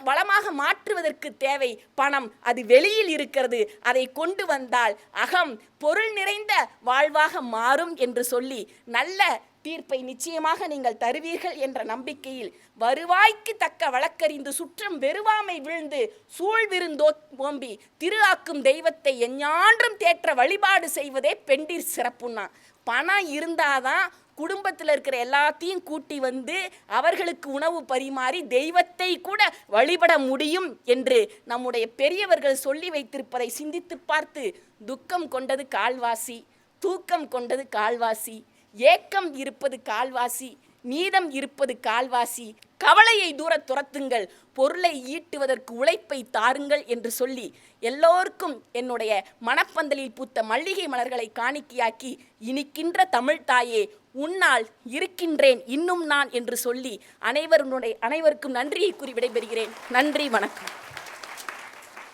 வளமாக மாற்றுவதற்கு தேவை பணம், அது வெளியில் இருக்கிறது, அதை கொண்டு வந்தால் அகம் பொருள் நிறைந்த வாழ்வாக மாறும் என்று சொல்லி நல்ல தீர்ப்பை நிச்சயமாக நீங்கள் தருவீர்கள் என்ற நம்பிக்கையில், வருவாய்க்கு தக்க வழக்கறிந்து சுற்றம் வெறுவாமை விழுந்து சூழ்விருந்தோம்பி திரு ஆக்கும் தெய்வத்தை எஞ்ஞான்றும் தேற்ற வழிபாடு செய்வதே பெண்டிர் சிறப்புன்னா. பணம் இருந்தாதான் குடும்பத்தில் இருக்கிற எல்லாத்தையும் கூட்டி வந்து அவர்களுக்கு உணவு பரிமாறி தெய்வத்தை கூட வழிபட முடியும் என்று நம்முடைய பெரியவர்கள் சொல்லி வைத்திருப்பதை சிந்தித்து பார்த்து, துக்கம் கொண்டது கால்வாசி, தூக்கம் கொண்டது கால்வாசி, ஏக்கம் இருப்பது கால்வாசி, மீதம் இருப்பது கால்வாசி, கவலையை தூர துரத்துங்கள், பொருளை ஈட்டுவதற்கு உழைப்பை தாருங்கள் என்று சொல்லி எல்லோருக்கும் என்னுடைய மனப்பந்தலில் பூத்த மல்லிகை மலர்களை காணிக்கையாக்கி, இனிக்கின்ற தமிழ் தாயே உன்னால் இருக்கின்றேன் இன்னும் நான் என்று சொல்லி அனைவருக்கும் நன்றியை கூறி விடைபெறுகிறேன். நன்றி, வணக்கம்.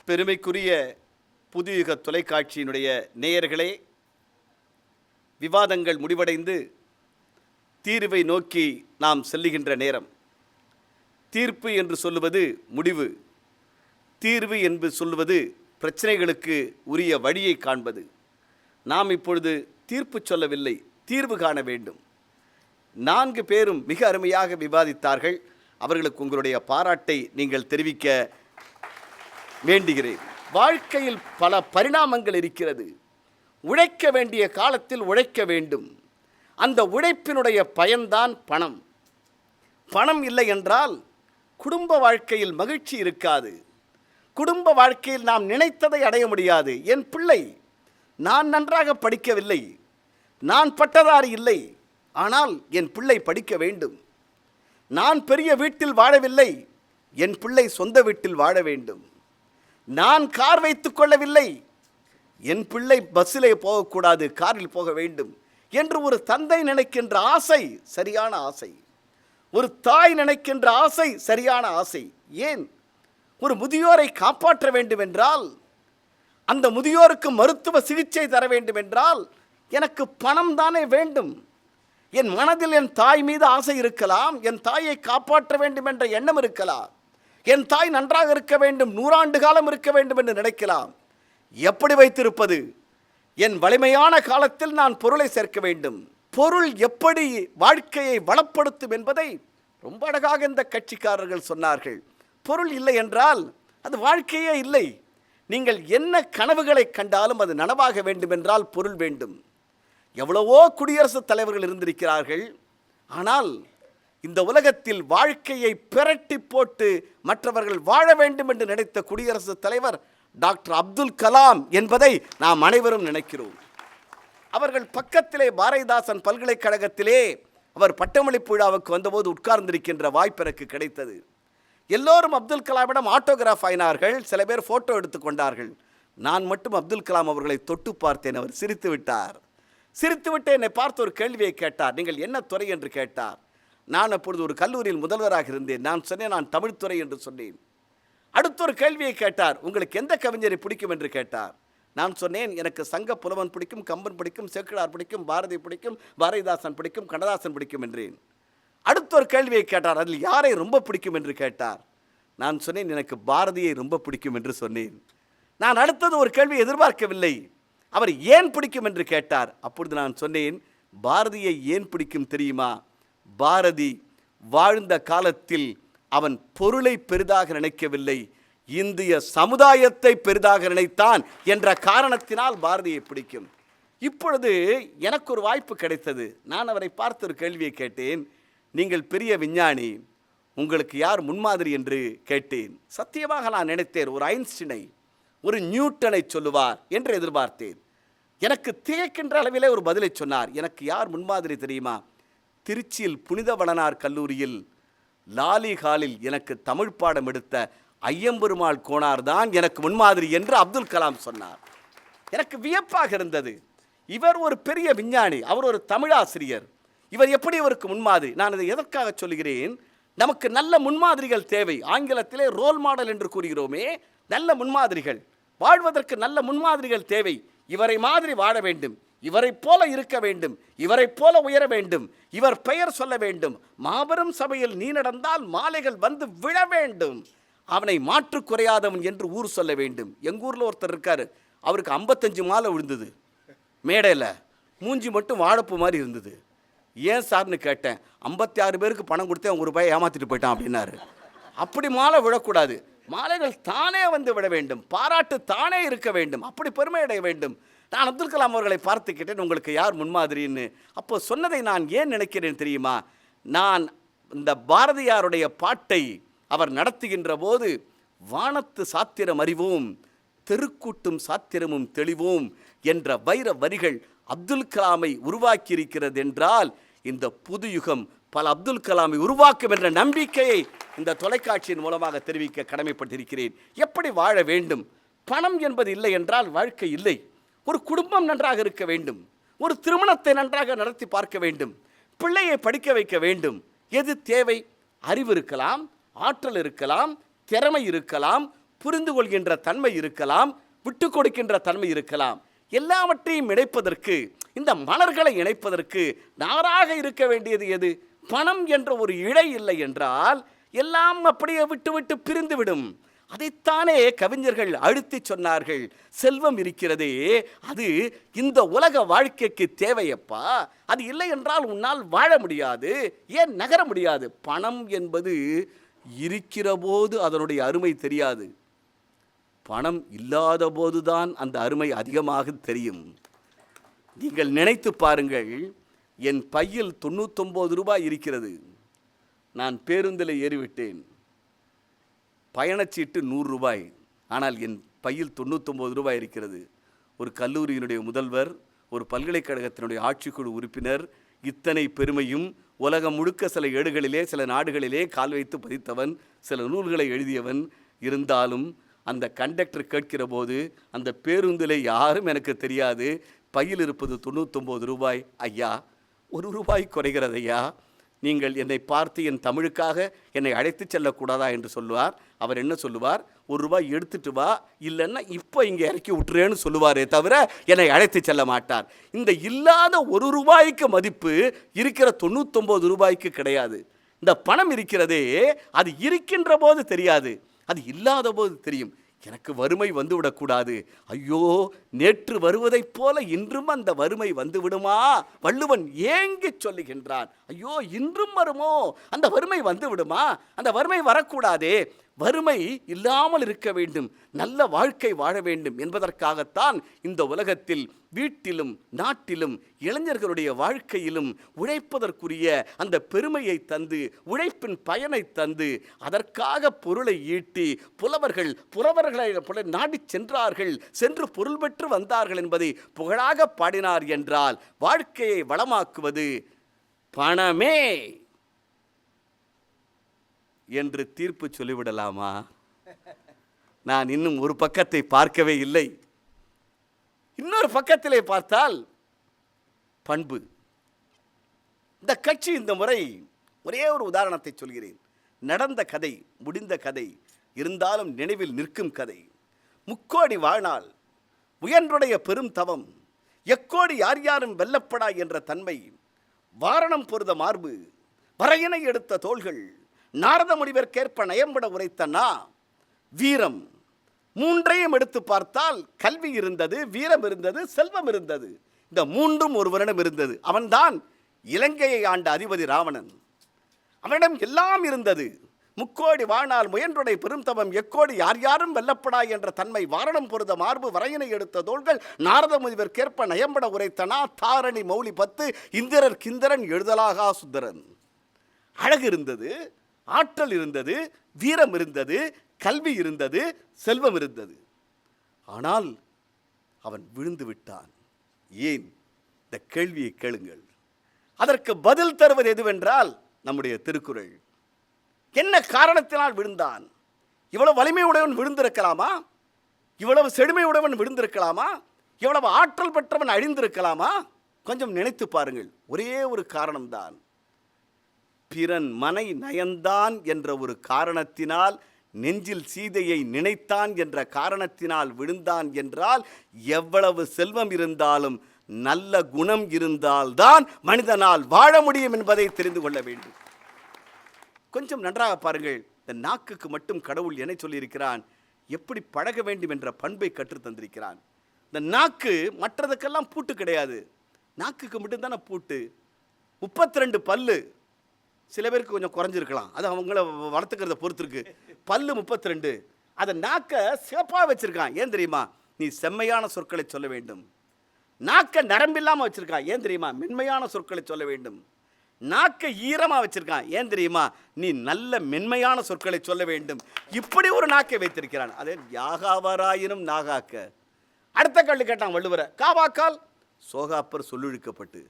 பெருமைக்குரிய புதுயுக தொலைக்காட்சியினுடைய நேயர்களே, விவாதங்கள் முடிவடைந்து தீர்வை நோக்கி நாம் செல்லுகின்ற நேரம். தீர்ப்பு என்று சொல்லுவது முடிவு, தீர்வு என்று சொல்லுவது பிரச்சனைகளுக்கு உரிய வழியை காண்பது. நாம் இப்பொழுது தீர்ப்பு சொல்லவில்லை, தீர்வு காண வேண்டும். 4 பேரும் மிக அருமையாக விவாதித்தார்கள். அவர்களுக்கு உங்களுடைய பாராட்டை நீங்கள் தெரிவிக்க வேண்டுகிறேன். வாழ்க்கையில் பல பரிணாமங்கள் இருக்கிறது. உழைக்க வேண்டிய காலத்தில் உழைக்க வேண்டும். அந்த உழைப்பினுடைய பயன்தான் பணம். பணம் இல்லை என்றால் குடும்ப வாழ்க்கையில் மகிழ்ச்சி இருக்காது. குடும்ப வாழ்க்கையில் நாம் நினைத்ததை அடைய முடியாது. என் பிள்ளை, நான் நன்றாக படிக்கவில்லை, நான் பட்டதாரி இல்லை, ஆனால் என் பிள்ளை படிக்க வேண்டும். நான் பெரிய வீட்டில் வாழவில்லை, என் பிள்ளை சொந்த வீட்டில் வாழ வேண்டும். நான் கார் வைத்து கொள்ளவில்லை, என் பிள்ளை பஸ்ஸிலே போகக்கூடாது, காரில் போக வேண்டும் என்று ஒரு தந்தை நினைக்கின்ற ஆசை சரியான ஆசை. ஒரு தாய் நினைக்கின்ற ஆசை சரியான ஆசை. ஏன்? ஒரு முதியோரை காப்பாற்ற வேண்டும் என்றால், அந்த முதியோருக்கு மருத்துவ சிகிச்சை தர வேண்டும் என்றால் எனக்கு பணம் தானே வேண்டும். என் மனதில் என் தாய் மீது ஆசை இருக்கலாம், என் தாயை காப்பாற்ற வேண்டும் என்ற எண்ணம் இருக்கலாம், என் தாய் நன்றாக இருக்க வேண்டும், 100 ஆண்டு காலம் இருக்க வேண்டும் என்று நினைக்கலாம். எப்படி வைத்திருப்பது? என் வலிமையான காலத்தில் நான் பொருளை சேர்க்க வேண்டும். பொருள் எப்படி வாழ்க்கையை வளப்படுத்தும் என்பதை ரொம்ப அழகாக இந்த கட்சிக்காரர்கள் சொன்னார்கள். பொருள் இல்லை என்றால் அது வாழ்க்கையே இல்லை. நீங்கள் என்ன கனவுகளை கண்டாலும் அது நனவாக வேண்டும் என்றால் பொருள் வேண்டும். எவ்வளவோ குடியரசுத் தலைவர்கள் இருந்திருக்கிறார்கள். ஆனால் இந்த உலகத்தில் வாழ்க்கையை பிரட்டி போட்டு மற்றவர்கள் வாழ வேண்டும் என்று நினைத்த குடியரசுத் தலைவர் டாக்டர் அப்துல் கலாம் என்பதை நாம் அனைவரும் நினைக்கிறோம். அவர்கள் பக்கத்திலே பாரதிதாசன் பல்கலைக்கழகத்திலே அவர் பட்டமளிப்பு விழாவுக்கு வந்தபோது உட்கார்ந்திருக்கின்ற வாய்ப்பு எனக்கு கிடைத்தது. எல்லோரும் அப்துல் கலாமிடம் ஆட்டோகிராஃப் ஆயினார்கள். சில பேர் ஃபோட்டோ எடுத்துக்கொண்டார்கள். நான் மட்டும் அப்துல் கலாம் அவர்களை தொட்டு பார்த்தேன். அவர் சிரித்து விட்டார். சிரித்துவிட்டு என்னை பார்த்து ஒரு கேள்வியை கேட்டார். நீங்கள் என்ன துறை என்று கேட்டார். நான் அப்பொழுது ஒரு கல்லூரியில் முதல்வராக இருந்தேன். நான் சொன்னேன், நான் தமிழ்துறை என்று சொன்னேன். அடுத்த ஒரு கேள்வியை கேட்டார். உங்களுக்கு எந்த கவிஞரை பிடிக்கும் என்று கேட்டார். நான் சொன்னேன், எனக்கு சங்க புலவன் பிடிக்கும், கம்பன் பிடிக்கும், சேக்கிழார் பிடிக்கும், பாரதி பிடிக்கும், பாரதிதாசன் பிடிக்கும், கண்ணதாசன் பிடிக்கும் என்றேன். அடுத்த ஒரு கேள்வியை கேட்டார். அதில் யாரை ரொம்ப பிடிக்கும் என்று கேட்டார். நான் சொன்னேன், எனக்கு பாரதியை ரொம்ப பிடிக்கும் என்று சொன்னேன். நான் அடுத்தது ஒரு கேள்வி எதிர்பார்க்கவில்லை. அவர் ஏன் பிடிக்கும் என்று கேட்டார். அப்பொழுது நான் சொன்னேன், பாரதியை ஏன் பிடிக்கும் தெரியுமா? பாரதி வாழ்ந்த காலத்தில் அவன் பொருளை பெரிதாக நினைக்கவில்லை, இந்திய சமுதாயத்தை பெரிதாக நினைத்தான் என்ற காரணத்தினால் பாரதியை பிடிக்கும். இப்பொழுது எனக்கு ஒரு வாய்ப்பு கிடைத்தது. நான் அவரை பார்த்து ஒரு கேள்வியை கேட்டேன். நீங்கள் பெரிய விஞ்ஞானி, உங்களுக்கு யார் முன்மாதிரி என்று கேட்டேன். சத்தியமாக நான் நினைத்தேன் ஒரு ஐன்ஸ்டீனை, ஒரு நியூட்டனை சொல்லுவார் என்று எதிர்பார்த்தேன். எனக்கு திகைக்கின்ற அளவிலே ஒரு பதிலை சொன்னார். எனக்கு யார் முன்மாதிரி தெரியுமா? திருச்சியில் புனித வளனார் கல்லூரியில் லாலி ஹாலில் எனக்கு தமிழ் பாடம் எடுத்த ஐயம்பெருமாள் கோனார் தான் எனக்கு முன்மாதிரி என்று அப்துல் கலாம் சொன்னார். எனக்கு வியப்பாக இருந்தது. இவர் ஒரு பெரிய விஞ்ஞானி, அவர் ஒரு தமிழாசிரியர், இவர் எப்படி இவருக்கு முன்மாதிரி? நான் இதை எதற்காக சொல்கிறேன்? நமக்கு நல்ல முன்மாதிரிகள் தேவை. ஆங்கிலத்திலே ரோல் மாடல் என்று கூறுகிறோமே, நல்ல முன்மாதிரிகள், வாழ்வதற்கு நல்ல முன்மாதிரிகள் தேவை. இவரை மாதிரி வாழ வேண்டும், இவரைப் போல இருக்க வேண்டும், இவரைப் போல உயர வேண்டும், இவர் பெயர் சொல்ல வேண்டும், மாபெரும் சபையில் நீ நடந்தால் மாலைகள் வந்து விழ வேண்டும், அவனை மாற்று குறையாதவன் என்று ஊர் சொல்ல வேண்டும். எங்கூரில் ஒருத்தர் இருக்காரு, அவருக்கு 55 மாலை விழுந்தது மேடையில், மூஞ்சி மட்டும் வாழைப்பூ மாதிரி இருந்தது. ஏன் சார்னு கேட்டேன். 56 பேருக்கு பணம் கொடுத்தேன், ஒரு ரூபாய் ஏமாற்றிட்டு போயிட்டான் அப்படின்னாரு. அப்படி மாலை விழக்கூடாது, மாலைகள் தானே வந்து விட வேண்டும், பாராட்டு தானே இருக்க வேண்டும், அப்படி பெருமை அடைய வேண்டும். நான் அப்துல் கலாம் அவர்களை பார்த்து கேட்டேன், உங்களுக்கு யார் முன்மாதிரின்னு. அப்போ சொன்னதை நான் ஏன் நினைக்கிறேன் தெரியுமா? நான் இந்த பாரதியாருடைய பாட்டை அவர் நடத்துகின்ற போது, வானத்து சாத்திரம் அறிவோம், தெருக்கூட்டும் சாத்திரமும் தெளிவோம் என்ற வைர வரிகள் அப்துல் கலாமை உருவாக்கி இருக்கிறது என்றால், இந்த புது யுகம் பல அப்துல் கலாமை உருவாக்கும் என்ற நம்பிக்கையை இந்த தொலைக்காட்சியின் மூலமாக தெரிவிக்க கடமைப்பட்டிருக்கிறேன். எப்படி வாழ வேண்டும்? பணம் என்பது இல்லை என்றால் வாழ்க்கை இல்லை. ஒரு குடும்பம் நன்றாக இருக்க வேண்டும், ஒரு திருமணத்தை நன்றாக நடத்தி பார்க்க வேண்டும், பிள்ளையை படிக்க வைக்க வேண்டும். எது தேவை? அறிவு இருக்கலாம், ஆற்றல் இருக்கலாம், திறமை இருக்கலாம், புரிந்து கொள்கின்ற தன்மை இருக்கலாம், விட்டு கொடுக்கின்ற தன்மை இருக்கலாம். எல்லாவற்றையும் இணைப்பதற்கு, இந்த மலர்களை இணைப்பதற்கு நாராக இருக்க வேண்டியது எது? பணம் என்ற ஒரு இழை இல்லை என்றால் எல்லாம் அப்படியே விட்டு விட்டு பிரிந்துவிடும். அதைத்தானே கவிஞர்கள் அழுத்தி சொன்னார்கள். செல்வம் இருக்கிறதே, அது இந்த உலக வாழ்க்கைக்கு தேவையப்பா, அது இல்லை என்றால் உன்னால் வாழ முடியாது, ஏன் நகர முடியாது. பணம் என்பது இருக்கிற போது அதனுடைய அருமை தெரியாது, பணம் இல்லாத போதுதான் அந்த அருமை அதிகமாக தெரியும். நீங்கள் நினைத்து பாருங்கள், என் பையில் 99 ரூபாய் இருக்கிறது, நான் பேருந்தில் ஏறிவிட்டேன், பயணச்சீட்டு 100 ரூபாய், ஆனால் என் பையில் 99 ரூபாய் இருக்கிறது. ஒரு கல்லூரியினுடைய முதல்வர், ஒரு பல்கலைக்கழகத்தினுடைய ஆட்சிக்குழு உறுப்பினர், இத்தனை பெருமையும் உலகம் முழுக்க சில ஏடுகளிலே சில நாடுகளிலே கால் வைத்து பதித்தவன், சில நூல்களை எழுதியவன், இருந்தாலும் அந்த கண்டக்டர் கேட்கிற போது அந்த பேருந்தில் யாரும் எனக்கு தெரியாது, பையில் இருப்பது 99 ரூபாய். ஐயா, 1 ரூபாய் குறைகிறது ஐயா, நீங்கள் என்னை பார்த்து என் தமிழுக்காக என்னை அழைத்து செல்லக்கூடாதா என்று சொல்லுவார். அவர் என்ன சொல்லுவார்? 1 ரூபாய் எடுத்துட்டு வா, இல்லைன்னா இப்போ இங்கே இறக்கி விட்டுறேன்னு சொல்லுவாரே தவிர என்னை அழைத்து செல்ல மாட்டார். இந்த இல்லாத 1 ரூபாய்க்கு மதிப்பு இருக்கிற 99 ரூபாய்க்கு கிடையாது. இந்த பணம் இருக்கிறதே, அது இருக்கின்ற போது தெரியாது, அது இல்லாத போது தெரியும். எனக்கு வறுமை வந்துவிடக்கூடாது, ஐயோ நேற்று வருவதைப் போல இன்றும் அந்த வறுமை வந்து விடுமா? வள்ளுவன் ஏங்கி சொல்லுகின்றான். ஐயோ இன்றும் வருமோ அந்த வறுமை வந்து விடுமா? அந்த வறுமை வரக்கூடாதே, வறுமை இல்லாமல் இருக்க வேண்டும், நல்ல வாழ்க்கை வாழ வேண்டும் என்பதற்காகத்தான் இந்த உலகத்தில் வீட்டிலும் நாட்டிலும் இளைஞர்களுடைய வாழ்க்கையிலும் உழைப்பதற்குரிய அந்த பெருமையை தந்து, உழைப்பின் பயனை தந்து, அதற்காக பொருளை ஈட்டி புலவர்களை நாடி சென்றார்கள், சென்று பொருள் பெற்று வந்தார்கள் என்பதை புகழாக பாடினார் என்றால், வாழ்க்கையை வளமாக்குவது பணமே என்று தீர்ப்பு சொல்லிவிடலாமா? நான் இன்னும் ஒரு பக்கத்தை பார்க்கவே இல்லை. இன்னொரு பக்கத்திலே பார்த்தால் பண்பு. இந்த கட்சி இந்த முறை, ஒரே ஒரு உதாரணத்தை சொல்கிறேன், நடந்த கதை, முடிந்த கதை, இருந்தாலும் நினைவில் நிற்கும் கதை. முக்கோடி வாழ்நாள், முயன்றுடைய பெரும் தவம், எக்கோடி யார் யாரும் வெல்லப்படா என்ற தன்மை, வாரணம் பொருத மார்பு, வரையினை எடுத்த தோள்கள், நாரத முனிவர்க்கேற்ப நயம்பட உரைத்தனா, வீரம். மூன்றையும் எடுத்து பார்த்தால் கல்வி இருந்தது, வீரம் இருந்தது, செல்வம் இருந்தது. இந்த மூன்றும் ஒருவரிடம் இருந்தது. அவன்தான் இலங்கையை ஆண்ட அதிபதி ராவணன். அவனிடம் எல்லாம் இருந்தது. முக்கோடி வாழ்நாள், முயன்றுடைய பெருந்தவம், எக்கோடி யார் யாரும் வெல்லப்படா என்ற தன்மை, வாரணம் பொருத மார்பு, வரையினை எடுத்த தோள்கள், நாரத முனிவர்க்கேற்ப நயம்பட உரைத்தனா, தாரணி மௌலி 10, இந்திரர் கிந்தரன் எழுதலாகா சுந்தரன். அழகு இருந்தது, ஆற்றல் இருந்தது, வீரம் இருந்தது, கல்வி இருந்தது, செல்வம் இருந்தது. ஆனால் அவன் விழுந்து விட்டான். ஏன்? இந்த கேள்வியை கேளுங்கள். அதற்கு பதில் தருவது எதுவென்றால் நம்முடைய திருக்குறள். என்ன காரணத்தினால் விழுந்தான்? இவ்வளவு வலிமையுடையவன் விழுந்திருக்கலாமா? இவ்வளவு செழுமையுடையவன் விழுந்திருக்கலாமா? இவ்வளவு ஆற்றல் பெற்றவன் அழிந்திருக்கலாமா? கொஞ்சம் நினைத்து பாருங்கள். ஒரே ஒரு காரணம்தான். பிறன் மனை நயந்தான் என்ற ஒரு காரணத்தினால், நெஞ்சில் சீதையை நினைத்தான் என்ற காரணத்தினால் விழுந்தான் என்றால், எவ்வளவு செல்வம் இருந்தாலும் நல்ல குணம் இருந்தால்தான் மனிதனால் வாழ முடியும் என்பதை தெரிந்து கொள்ள வேண்டும். கொஞ்சம் நன்றாக பாருங்கள். இந்த நாக்குக்கு மட்டும் கடவுள் என்ன சொல்லியிருக்கிறான்? எப்படி பழக வேண்டும் என்ற பண்பை கற்றுத் தந்திருக்கிறான். இந்த நாக்கு மற்றதுக்கெல்லாம் பூட்டு கிடையாது, நாக்குக்கு மட்டும்தானே பூட்டு. 32 பல்லு. சில பேருக்கு கொஞ்சம் குறைஞ்சிருக்கலாம், அது அவங்கள வளர்த்துக்கிறத பொறுத்து இருக்கு. பல்லு 32. அதை நாக்கை சிறப்பாக வச்சிருக்கான். ஏன் தெரியுமா? நீ செம்மையான சொற்களை சொல்ல வேண்டும். நாக்கை நரம்பில்லாமல் வச்சிருக்கான். ஏன் தெரியுமா? மென்மையான சொற்களை சொல்ல வேண்டும். நாக்கை ஈரமாக வச்சிருக்கான். ஏன் தெரியுமா? நீ நல்ல மென்மையான சொற்களை சொல்ல வேண்டும். இப்படி ஒரு நாக்கை வைத்திருக்கிறான். அதே யாகாவராயினும் நாகாக்க. அடுத்த கல்வி கேட்டான் வள்ளுவரை. காவாக்கால் சோகாப்பர் சொல்லிழுக்கப்பட்டு.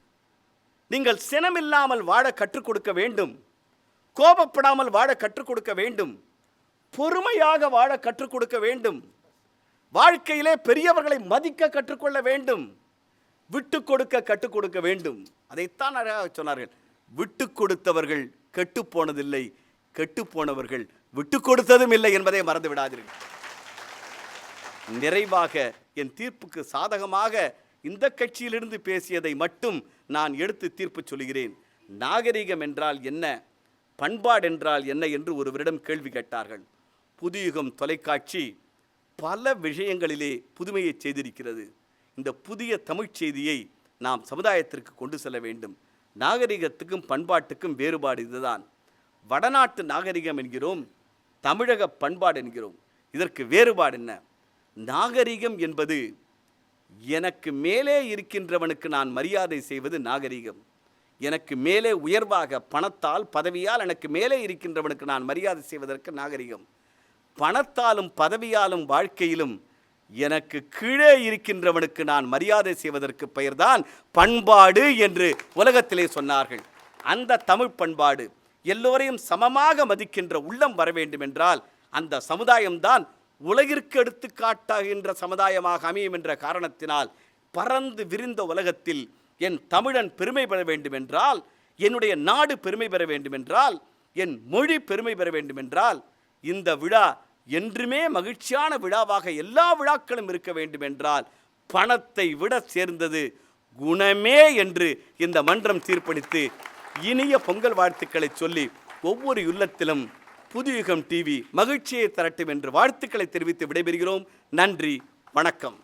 நீங்கள் சினமில்லாமல் வாழ கற்றுக் கொடுக்க வேண்டும், கோபப்படாமல் வாழ கற்றுக் கொடுக்க வேண்டும், பொறுமையாக வாழ கற்றுக் கொடுக்க வேண்டும், வாழ்க்கையிலே பெரியவர்களை மதிக்க கற்றுக்கொள்ள வேண்டும், விட்டு கொடுக்க கற்றுக் கொடுக்க வேண்டும். அதைத்தான் அழகாக சொன்னார்கள். விட்டு கொடுத்தவர்கள் கெட்டு போனதில்லை, கெட்டு போனவர்கள் விட்டு கொடுத்ததும் இல்லை என்பதை மறந்து விடாதீர்கள். நிறைவாக என் தீர்ப்புக்கு சாதகமாக இந்த கட்சியிலிருந்து பேசியதை மட்டும் நான் எடுத்து தீர்ப்பு சொல்கிறேன். நாகரிகம் என்றால் என்ன, பண்பாடு என்றால் என்ன என்று ஒருவரிடம் கேள்வி கேட்டார்கள். புதுயுகம் தொலைக்காட்சி பல விஷயங்களிலே புதுமையை செய்திருக்கிறது. இந்த புதிய தமிழ்ச் செய்தியை நாம் சமுதாயத்திற்கு கொண்டு செல்ல வேண்டும். நாகரிகத்துக்கும் பண்பாட்டுக்கும் வேறுபாடு இதுதான். வடநாட்டு நாகரிகம் என்கிறோம், தமிழக பண்பாடு என்கிறோம். இதற்கு வேறுபாடு என்ன? நாகரிகம் என்பது எனக்கு மேலே இருக்கின்றவனுக்கு நான் மரியாதை செய்வது நாகரிகம். எனக்கு மேலே உயர்வாக பணத்தால் பதவியால் எனக்கு மேலே இருக்கின்றவனுக்கு நான் மரியாதை செய்வதற்கு நாகரிகம். பணத்தாலும் பதவியாலும் வாழ்க்கையிலும் எனக்கு கீழே இருக்கின்றவனுக்கு நான் மரியாதை செய்வதற்கு பெயர்தான் பண்பாடு என்று உலகத்திலே சொன்னார்கள். அந்த தமிழ் பண்பாடு எல்லோரையும் சமமாக மதிக்கின்ற உள்ளம் வர வேண்டும் என்றால் அந்த சமுதாயம்தான் உலகிற்கு எடுத்துக்காட்டாகின்ற சமுதாயமாக அமையும் என்ற காரணத்தினால் பறந்து விரிந்த உலகத்தில் என் தமிழன் பெருமை பெற வேண்டும் என்றால், என்னுடைய நாடு பெருமை பெற வேண்டும் என்றால், என் மொழி பெருமை பெற வேண்டும் என்றால், இந்த விழா என்றுமே மகிழ்ச்சியான விழாவாக எல்லா விழாக்களும் இருக்க வேண்டும் என்றால் பணத்தை விட சேர்ந்தது குணமே என்று இந்த மன்றம் தீர்ப்பளித்து இனிய பொங்கல் வாழ்த்துக்களை சொல்லி ஒவ்வொரு இல்லத்திலும் புதுயுகம் டிவி மகிழ்ச்சியை தரட்டும் என்று வாழ்த்துக்களை தெரிவித்து விடைபெறுகிறோம். நன்றி, வணக்கம்.